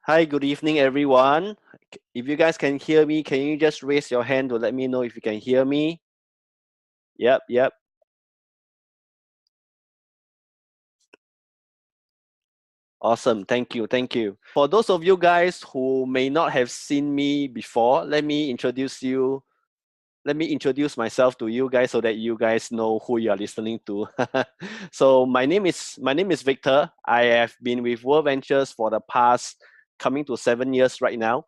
Hi, good evening, everyone. If you guys can hear me, can you just raise your hand to let me know if you can hear me? Yep, yep. Awesome. Thank you. Thank you. For those of you guys who may not have seen me before, let me introduce myself to you guys so that you guys know who you are listening to. So my name is Victor. I have been with World Ventures for the past coming to 7 years right now.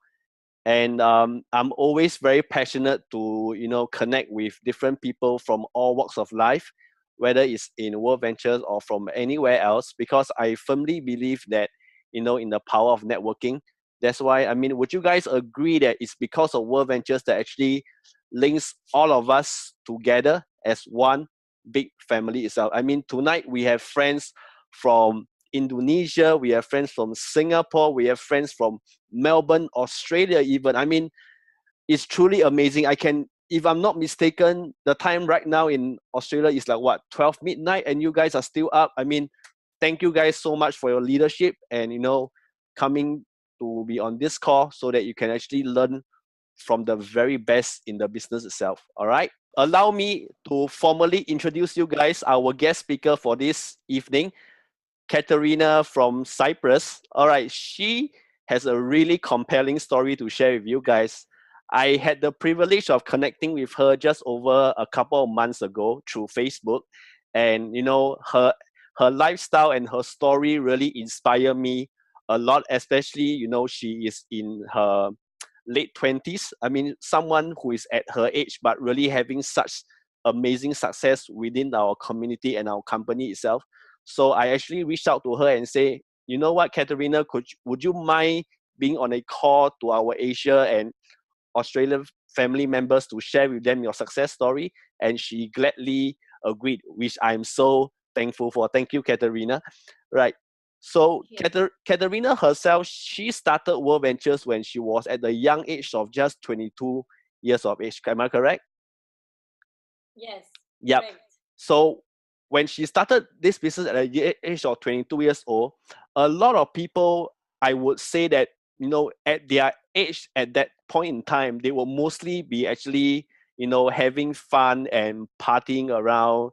And I'm always very passionate to connect with different people from all walks of life, whether it's in World Ventures or from anywhere else, because I firmly believe that in the power of networking. That's why, I mean, would you guys agree that it's because of World Ventures that actually links all of us together as one big family itself? I mean, tonight we have friends from Indonesia, we have friends from Singapore, we have friends from Melbourne, Australia, even. I mean, it's truly amazing. If I'm not mistaken, the time right now in Australia is like what, 12 midnight, and you guys are still up. I mean, thank you guys so much for your leadership and coming to be on this call so that you can actually learn from the very best in the business itself. All right. Allow me to formally introduce you guys our guest speaker for this evening, Katerina from Cyprus. All right, she has a really compelling story to share with you guys. I had the privilege of connecting with her just over a couple of months ago through Facebook, and her lifestyle and her story really inspire me a lot. Especially, she is in her late 20s. I mean, someone who is at her age but really having such amazing success within our community and our company itself. So I actually reached out to her and say, you know what, Katerina, would you mind being on a call to our Asia and Australia family members to share with them your success story? And she gladly agreed, which I'm so thankful for. Thank you, Katerina. Right. So Yeah. Katerina herself, she started World Ventures when she was at the young age of just 22 years of age. Am I correct? Yes, Yep. correct. So when she started this business at the age of 22 years old, a lot of people, I would say that, at their age at that point in time, they will mostly be actually, having fun and partying around,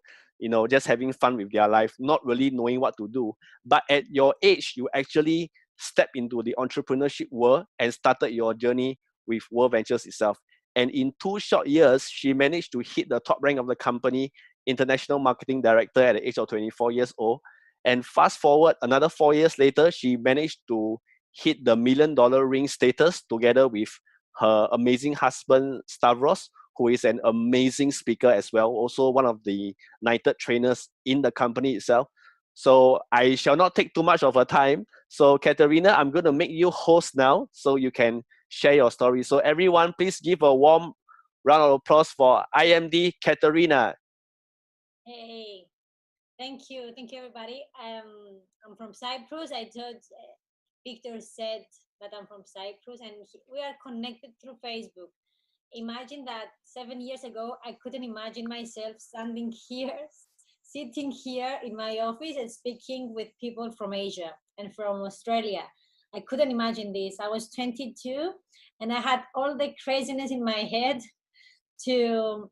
just having fun with their life, not really knowing what to do. But at your age, you actually step into the entrepreneurship world and started your journey with World Ventures itself. And in 2 short years, she managed to hit the top rank of the company, international marketing director at the age of 24 years old. And fast forward another 4 years later, she managed to hit the $1 million ring status together with her amazing husband, Stavros, who is an amazing speaker as well, also one of the knighted trainers in the company itself. So I shall not take too much of her time. So Katerina, I'm going to make you host now so you can share your story. So everyone, please give a warm round of applause for IMD Katerina. Hey, thank you, everybody. I'm from Cyprus. I thought Victor said that I'm from Cyprus, and we are connected through Facebook. Imagine that 7 years ago, I couldn't imagine myself standing here, sitting here in my office and speaking with people from Asia and from Australia. I couldn't imagine this. I was 22 and I had all the craziness in my head to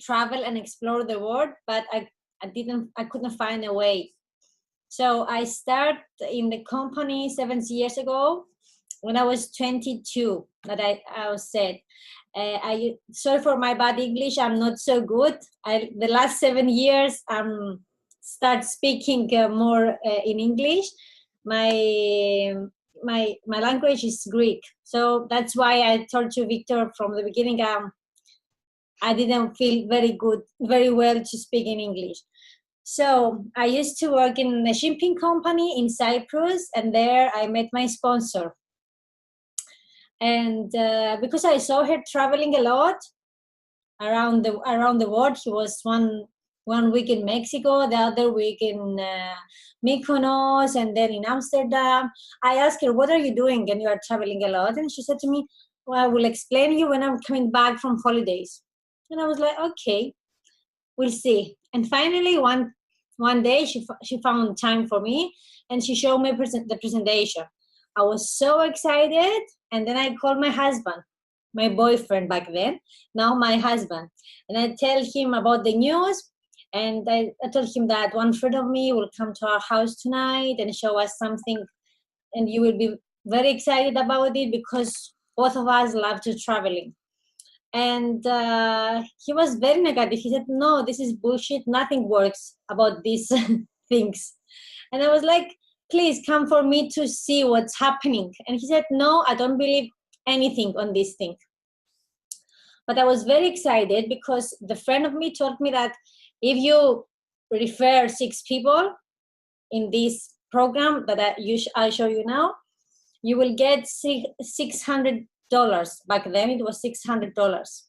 travel and explore the world, but I couldn't find a way. So I started in the company 7 years ago when I was 22. That I was said. I sorry for my bad English. I'm not so good. The last 7 years start speaking more in English. My my language is Greek, so that's why I told you, Victor, from the beginning. I didn't feel very well to speak in English. So I used to work in a shipping company in Cyprus, and there I met my sponsor. And because I saw her traveling a lot around the world, he was one week in Mexico, the other week in Mykonos, and then in Amsterdam. I asked her, "What are you doing?" And you are traveling a lot, and she said to me, "Well, I will explain you when I'm coming back from holidays." And I was like, "Okay, we'll see." And finally, one day she found time for me, and she showed me the presentation. I was so excited. And then I called my husband, my boyfriend back then, now my husband. And I tell him about the news. And I told him that one friend of me will come to our house tonight and show us something. And you will be very excited about it because both of us love to traveling. And he was very negative. He said, no, this is bullshit. Nothing works about these things. And I was like, please come for me to see what's happening. And he said, no, I don't believe anything on this thing. But I was very excited because the friend of me told me that if you refer 6 people in this program that I'll show you now, you will get $600. Back then it was $600.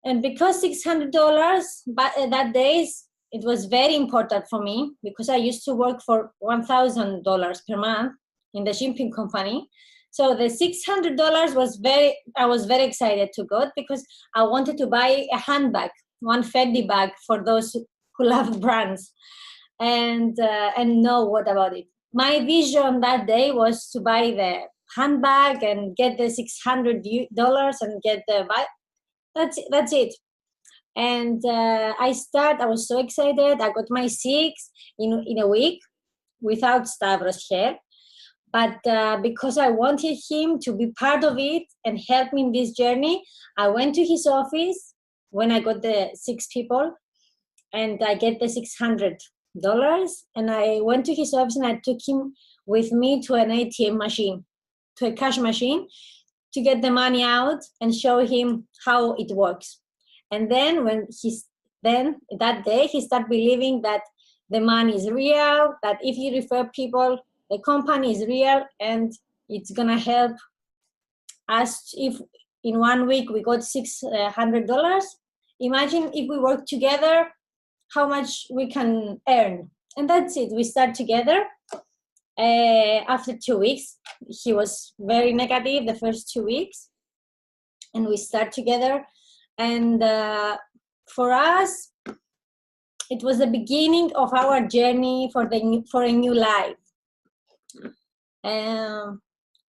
And because $600 that days, it was very important for me because I used to work for $1,000 per month in the shipping company. So the $600 I was very excited to go because I wanted to buy a handbag, one Fendi bag for those who love brands and know what about it. My vision that day was to buy the handbag and get the $600 and get the bag. That's it. And I was so excited. I got my 6 in a week without Stavros here. But because I wanted him to be part of it and help me in this journey, I went to his office when I got the 6 people and I get the $600. And I went to his office and I took him with me to an ATM machine, to a cash machine, to get the money out and show him how it works. And then that day he started believing that the money is real, that if you refer people, the company is real and it's gonna help us. If in 1 week we got $600, imagine if we work together, how much we can earn. And that's it, we start together. After 2 weeks, he was very negative the first 2 weeks, and we start together. And for us, it was the beginning of our journey for a new life.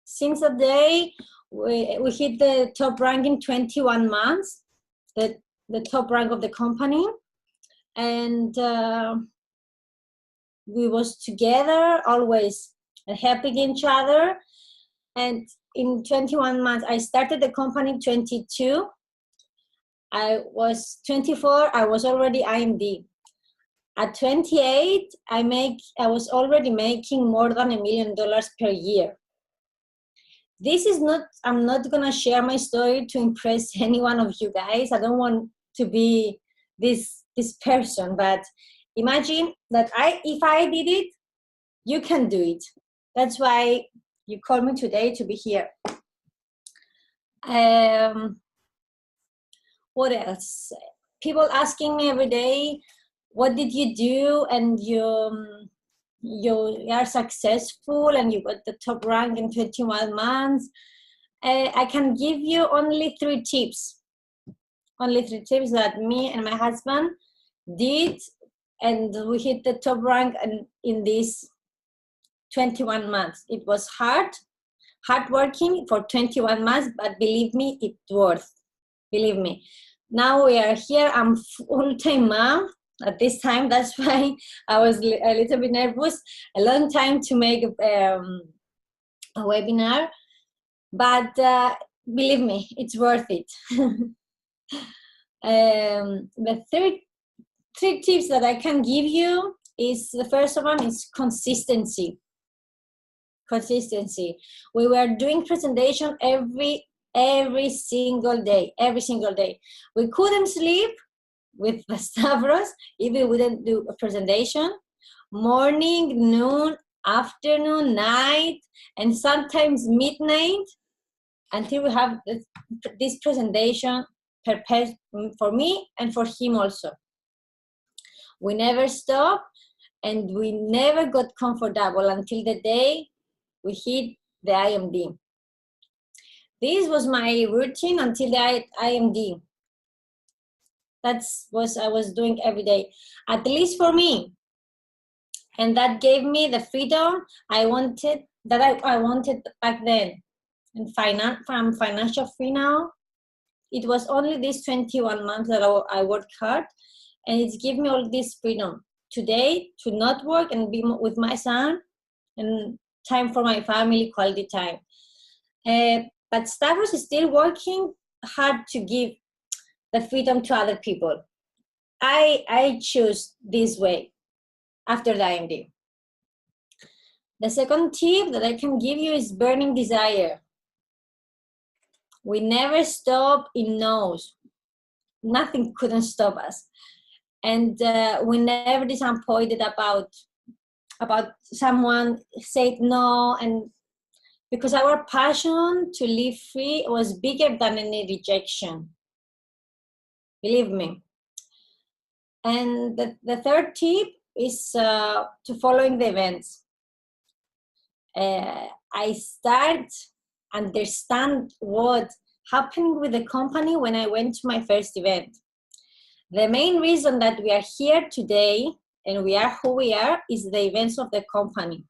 Since that day, we hit the top rank in 21 months, the top rank of the company, and we was together, always helping each other. And in 21 months, I started the company in 22. I was 24, I was already IMD. At 28, I was already making more than $1 million per year. I'm not gonna share my story to impress any one of you guys. I don't want to be this person, but imagine that if I did it, you can do it. That's why you called me today to be here. What else? People asking me every day, what did you do? And you are successful and you got the top rank in 21 months. I can give you only 3 tips. Only 3 tips that me and my husband did, and we hit the top rank in this 21 months. It was hard working for 21 months, but believe me, it's worth. Believe me. Now we are here. I'm full-time mom at this time. That's why I was a little bit nervous. A long time to make a webinar, but believe me, it's worth it. The 3 tips that I can give you is, the first one is consistency. Consistency. We were doing presentation every single day. We couldn't sleep with the Stavros if we wouldn't do a presentation. Morning, noon, afternoon, night, and sometimes midnight, until we have this presentation prepared for me and for him also. We never stopped, and we never got comfortable until the day we hit the IMD. This was my routine until the IMD. That's what I was doing every day, at least for me. And that gave me the freedom I wanted that I wanted back then. And I'm financial free now. It was only these 21 months that I worked hard, and it's given me all this freedom today to not work and be with my son, and time for my family, quality time. But Stavros is still working hard to give the freedom to other people. I choose this way after the IMD. The second tip that I can give you is burning desire. We never stop in no's. Nothing couldn't stop us. And we never disappointed about someone said no, and because our passion to live free was bigger than any rejection. Believe me. And the third tip is to following the events. I start understand what happened with the company when I went to my first event. The main reason that we are here today and we are who we are is the events of the company.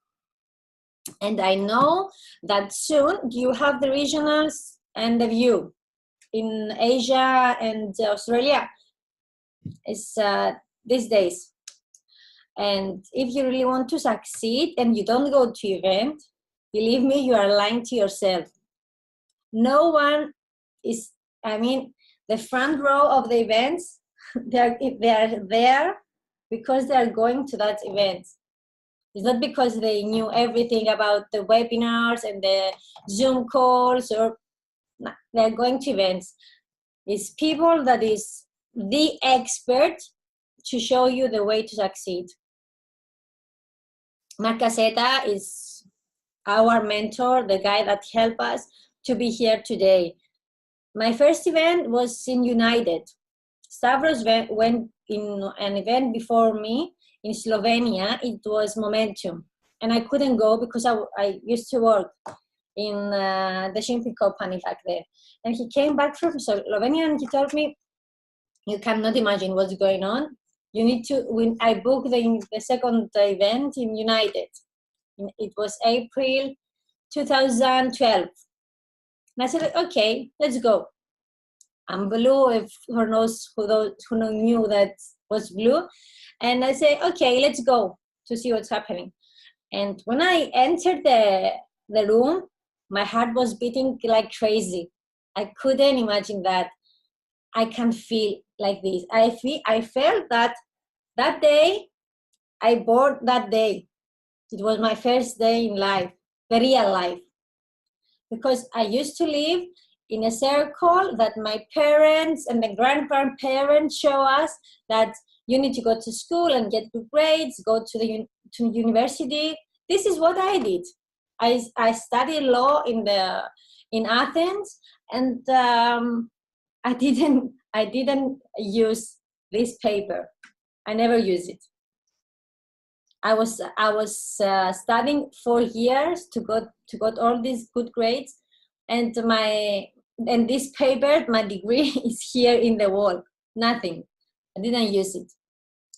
And I know that soon you have the regionals and the view in Asia and Australia. It's these days. And if you really want to succeed and you don't go to event, believe me, you are lying to yourself. No one is, the front row of the events, they are there because they are going to that event. It's not because they knew everything about the webinars and the Zoom calls, or they're going to events. It's people that is the expert to show you the way to succeed. Mark Caseta is our mentor, the guy that helped us to be here today. My first event was in United. Stavros went in an event before me in Slovenia. It was Momentum. And I couldn't go because I used to work in the shipping company back there. And he came back from Slovenia and he told me, you cannot imagine what's going on. You need to, when I booked the second event in United. It was April 2012. And I said, okay, let's go. I'm blue, if who knows who knew that was blue. And I say, okay, let's go to see what's happening. And when I entered the room, my heart was beating like crazy. I couldn't imagine that I can feel like this. I felt that day, I born that day. It was my first day in life, the real life. Because I used to live in a circle that my parents and the grandparents show us that you need to go to school and get good grades, go to university. This is what I did. I studied law in Athens, and I didn't use this paper. I never used it. I was studying 4 years to got all these good grades, and this paper, my degree, is here in the wall. Nothing. I didn't use it.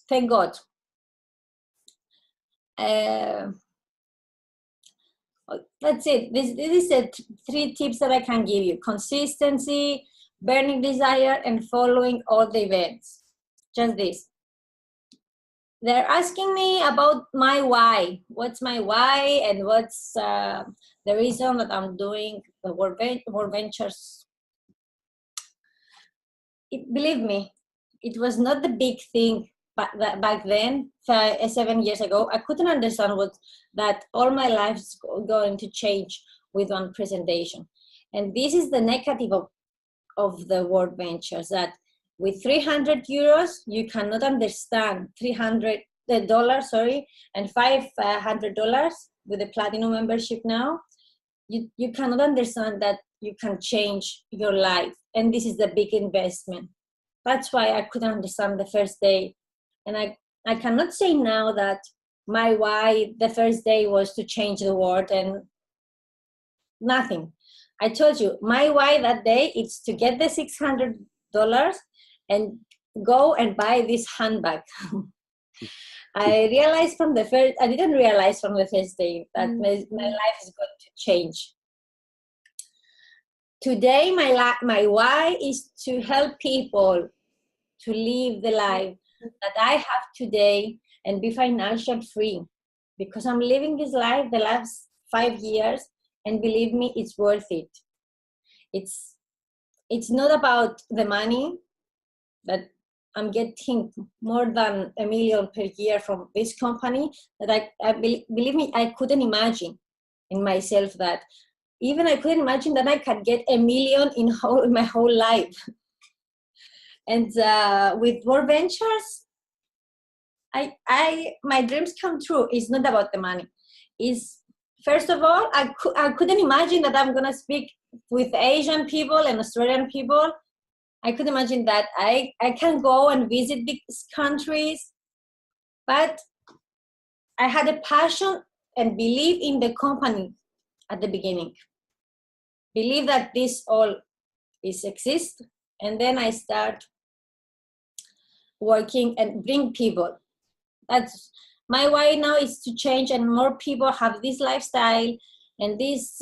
Thank God. That's it. This is the 3 tips that I can give you: consistency, burning desire, and following all the events. Just this. They're asking me about my why. What's my why, and what's the reason that I'm doing the World Ventures? Believe me, it was not the big thing back then, 7 years ago. I couldn't understand that all my life is going to change with one presentation. And this is the negative of the World Ventures, that with 300 euros, you cannot understand $300, and $500 with the platinum membership now. You cannot understand that you can change your life. And this is the big investment. That's why I couldn't understand the first day. And I cannot say now that my why the first day was to change the world, and nothing. I told you, my why that day is to get the $600 and go and buy this handbag. I realized from the first, I didn't realize from the first day that my life is going to change. Today, my why is to help people to live the life that I have today and be financial free, because I'm living this life the last 5 years, and believe me, it's worth it. It's not about the money, that I'm getting more than $1 million per year from this company, that believe me, I couldn't imagine in myself that. Even I couldn't imagine that I could get $1 million in my whole life. And with World Ventures, my dreams come true. It's not about the money. It's, first of all, I couldn't imagine that I'm gonna speak with Asian people and Australian people. I could imagine that I can go and visit big countries, but I had a passion and believe in the company at the beginning. Believe that this all exists, and then I start working and bring people. That's my way now, is to change, and more people have this lifestyle and this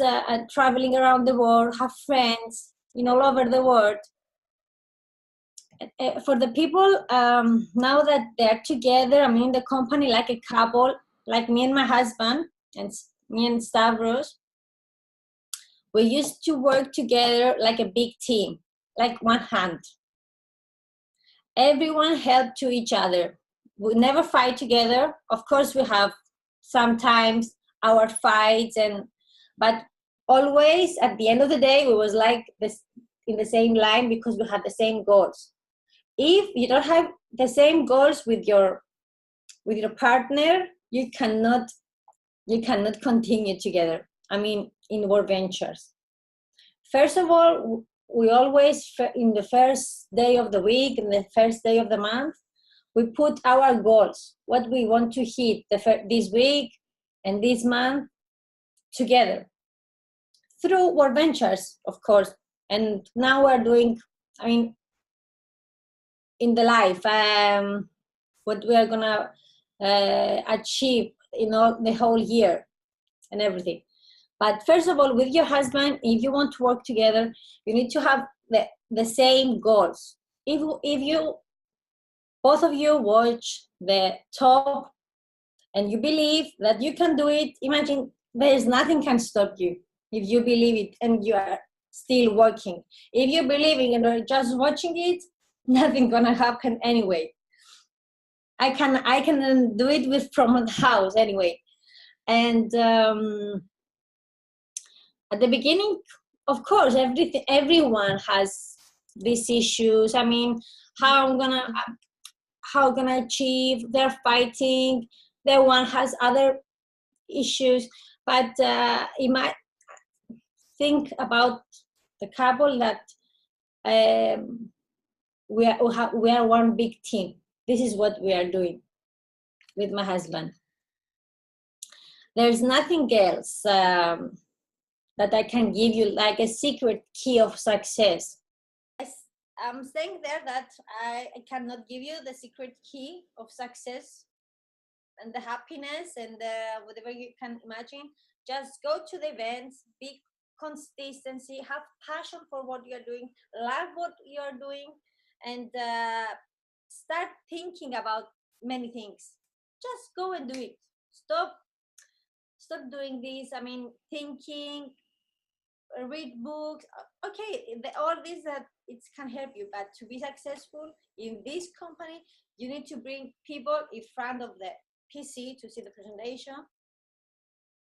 traveling around the world, have friends in all over the world. For the people now that they're together, I'm in the company like a couple, like me and my husband and me and Stavros. We used to work together like a big team, like one hand. Everyone helped to each other. We never fight together. Of course, we have sometimes our fights, but always at the end of the day, we was like this in the same line, because we had the same goals. If you don't have the same goals with your partner, you cannot continue together. I mean, in World Ventures. First of all, we always, in the first day of the week and the first day of the month, we put our goals, what we want to hit this week and this month together through World Ventures, of course. And now we're doing, I mean, in the life, what we are gonna achieve, the whole year and everything. But first of all, with your husband, if you want to work together, you need to have the same goals. If you both of you watch the top and you believe that you can do it, imagine there's nothing can stop you if you believe it and you are still working. If you're believing and you're just watching it, nothing gonna happen anyway. I can do it from the house anyway. And at the beginning, of course, everyone has these issues. I mean, how gonna achieve? They're fighting. The one has other issues, but you might think about the couple that we are one big team. This is what we are doing with my husband. There's nothing else that I can give you, like a secret key of success. I'm saying there that I cannot give you the secret key of success and the happiness and whatever you can imagine. Just go to the events, be consistency, have passion for what you're doing, love what you're doing, and start thinking about many things. Just go and do it. Stop doing this. I mean, thinking, read books. Okay, all this that it can help you, but to be successful in this company, you need to bring people in front of the PC to see the presentation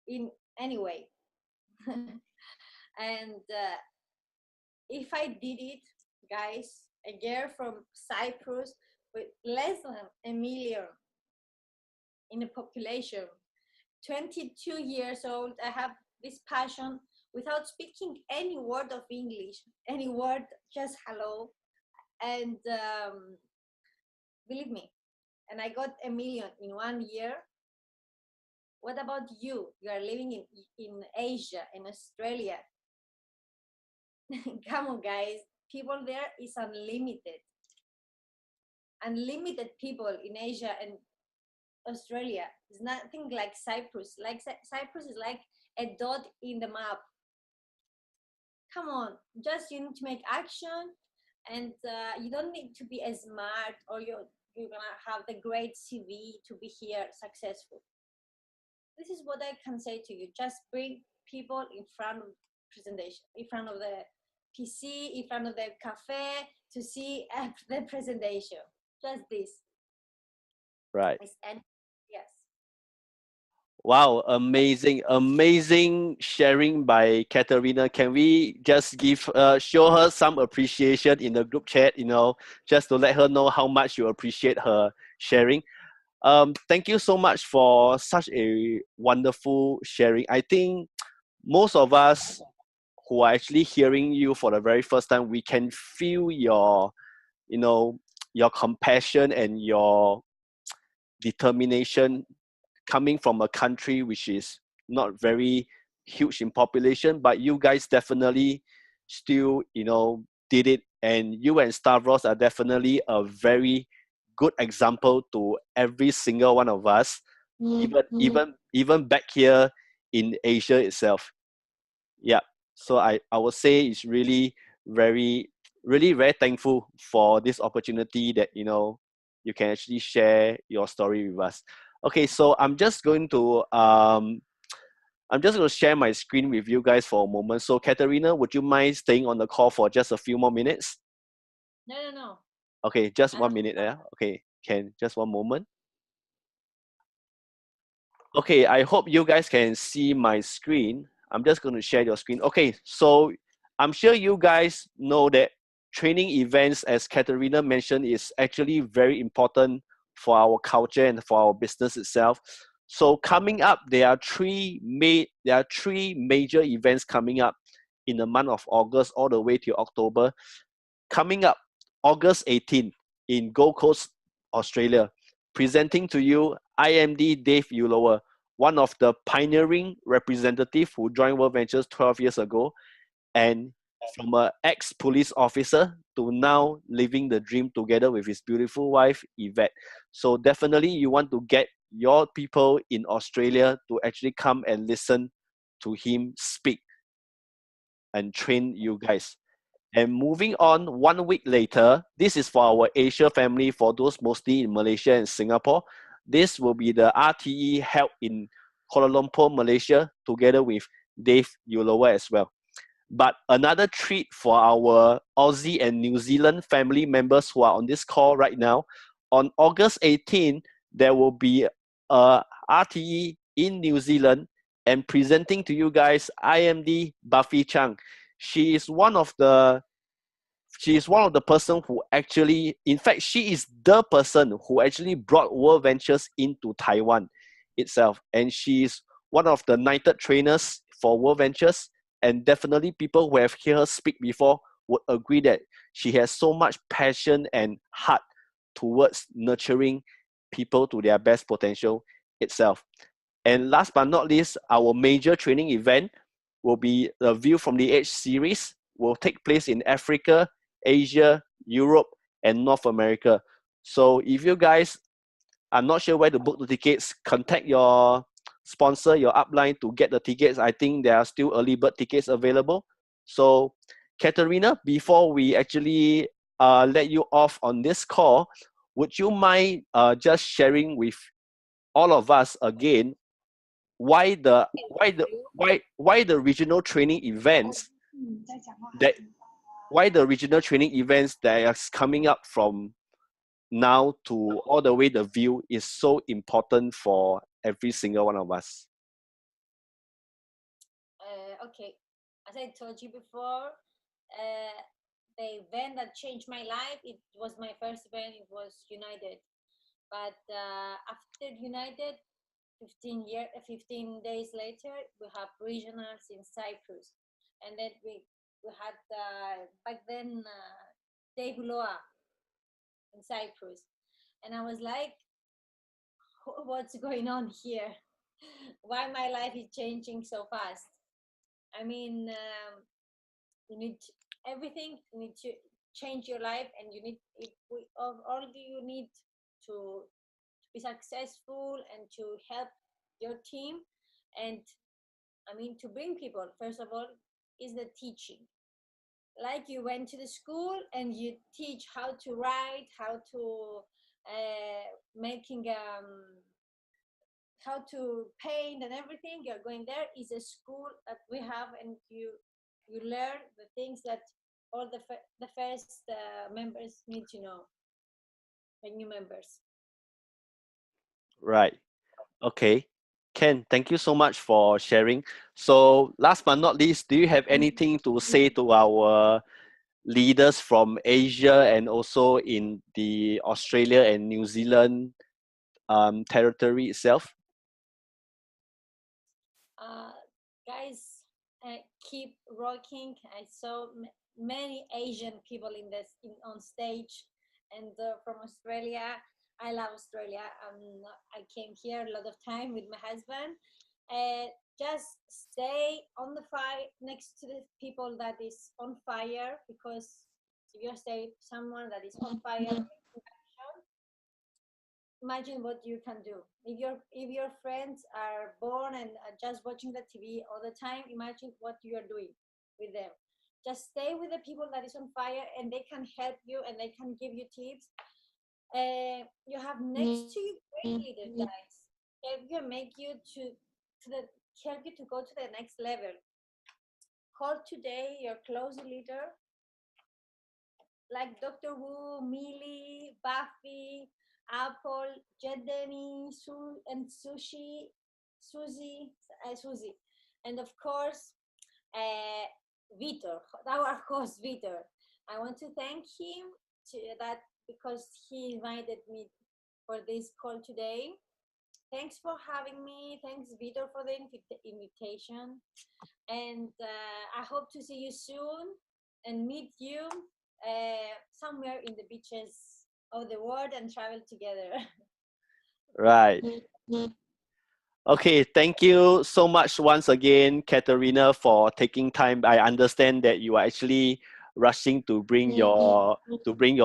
in any way. And if I did it, guys, a girl from Cyprus with less than 1 million in a population, 22 years old, I have this passion without speaking any word of English, any word, just hello. And believe me, and I got 1 million in 1 year. What about you? You are living in Asia, in Australia. Come on, guys. People there is unlimited. Unlimited people in Asia and Australia. It's nothing like Cyprus. Like Cyprus is like a dot in the map. Come on, just you need to make action, and you don't need to be as smart or you're gonna have the great CV to be here successful. This is what I can say to you. Just bring people in front of presentation, in front of the PC, in front of the cafe to see the presentation. Just this. Right. And yes. Wow, amazing sharing by Katerina. Can we just show her some appreciation in the group chat, just to let her know how much you appreciate her sharing. Thank you so much for such a wonderful sharing. I think most of us who are actually hearing you for the very first time, we can feel you know, your compassion and your determination coming from a country which is not very huge in population, but you guys definitely still, did it. And you and Stavros are definitely a very good example to every single one of us, even back here in Asia itself. Yeah. So I would say it's really very thankful for this opportunity that you can actually share your story with us. Okay, so I'm just going to share my screen with you guys for a moment. So Katerina, would you mind staying on the call for just a few more minutes? No. Okay, just 1 minute there. Okay, just one moment. Okay, I hope you guys can see my screen. I'm just going to share your screen. Okay, so I'm sure you guys know that training events, as Katerina mentioned, is actually very important for our culture and for our business itself. So coming up, there are three major events coming up in the month of August all the way to October. Coming up, August 18th in Gold Coast, Australia, presenting to you IMD Dave Ulower, one of the pioneering representatives who joined World Ventures 12 years ago, and from an ex-police officer to now living the dream together with his beautiful wife, Yvette. So definitely you want to get your people in Australia to actually come and listen to him speak and train you guys. And moving on, 1 week later, this is for our Asia family, for those mostly in Malaysia and Singapore. This will be the RTE held in Kuala Lumpur, Malaysia, together with Dave Ulower as well. But another treat for our Aussie and New Zealand family members who are on this call right now, on August 18, there will be a RTE in New Zealand, and presenting to you guys IMD Buffy Chang. She is one of the person who actually, in fact, she is the person who actually brought World Ventures into Taiwan itself. And she is one of the knighted trainers for World Ventures. And definitely people who have heard her speak before would agree that she has so much passion and heart towards nurturing people to their best potential itself. And last but not least, our major training event will be the View from the Edge series, will take place in Africa, Asia, Europe, and North America. So if you guys are not sure where to book the tickets, contact your sponsor, your upline, to get the tickets. I think there are still early bird tickets available. So Katerina, before we actually let you off on this call, would you mind just sharing with all of us again why the regional training events that are coming up from now to all the way the view is so important for every single one of us? Okay, as I told you before, the event that changed my life, it was my first event, it was United. But after United, 15 days later, we have regionals in Cyprus. And then we had back then Dave Loa in Cyprus. And I was like, what's going on here? Why my life is changing so fast? I mean, you need everything. You need to change your life, and you need all you need to be successful and to help your team. And I mean, to bring people, first of all, is the teaching. Like you went to the school and you teach how to write, how to making how to paint and everything. You're going there is a school that we have, and you learn the things that all the first members need to know, the new members. Right. Okay. Ken, thank you so much for sharing. So last but not least, do you have anything to say to our leaders from Asia and also in the Australia and New Zealand territory itself? uh, Guys, keep rocking. I saw many Asian people on stage, and from Australia. I love Australia. I came here a lot of time with my husband. Just stay on the fire next to the people that is on fire, because if you stay someone that is on fire, imagine what you can do. If your friends are born and are just watching the TV all the time, imagine what you are doing with them. Just stay with the people that is on fire, and they can help you and they can give you tips. You have next to you great leaders, guys. Help you make you to the help you to go to the next level. Call today your close leader, like Dr. Wu, Millie, Buffy, Apple, Jedeni, and Susie, and of course, Victor, our host Victor. I want to thank him that because he invited me for this call today. Thanks for having me. Thanks, Victor, for the invitation. And I hope to see you soon and meet you somewhere in the beaches of the world and travel together. Right. Okay, thank you so much once again, Katerina, for taking time. I understand that you are actually rushing to bring your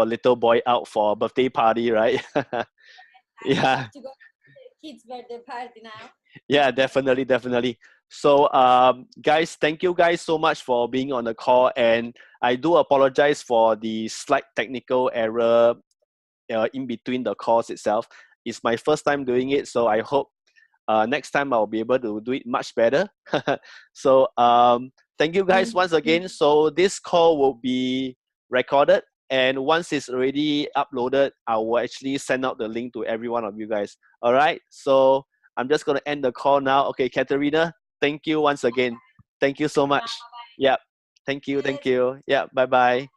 little boy out for a birthday party, right? I Yeah. have to go to the kids' birthday party now. Yeah, definitely, definitely. So, guys, thank you guys so much for being on the call, and I do apologize for the slight technical error in between the calls itself. It's my first time doing it, so I hope next time I'll be able to do it much better. So, thank you guys once again. So this call will be recorded, and once it's already uploaded, I will actually send out the link to every one of you guys. All right. So I'm just gonna end the call now. Okay, Katerina, thank you once again. Thank you so much. Yeah. Thank you. Thank you. Yeah. Bye bye.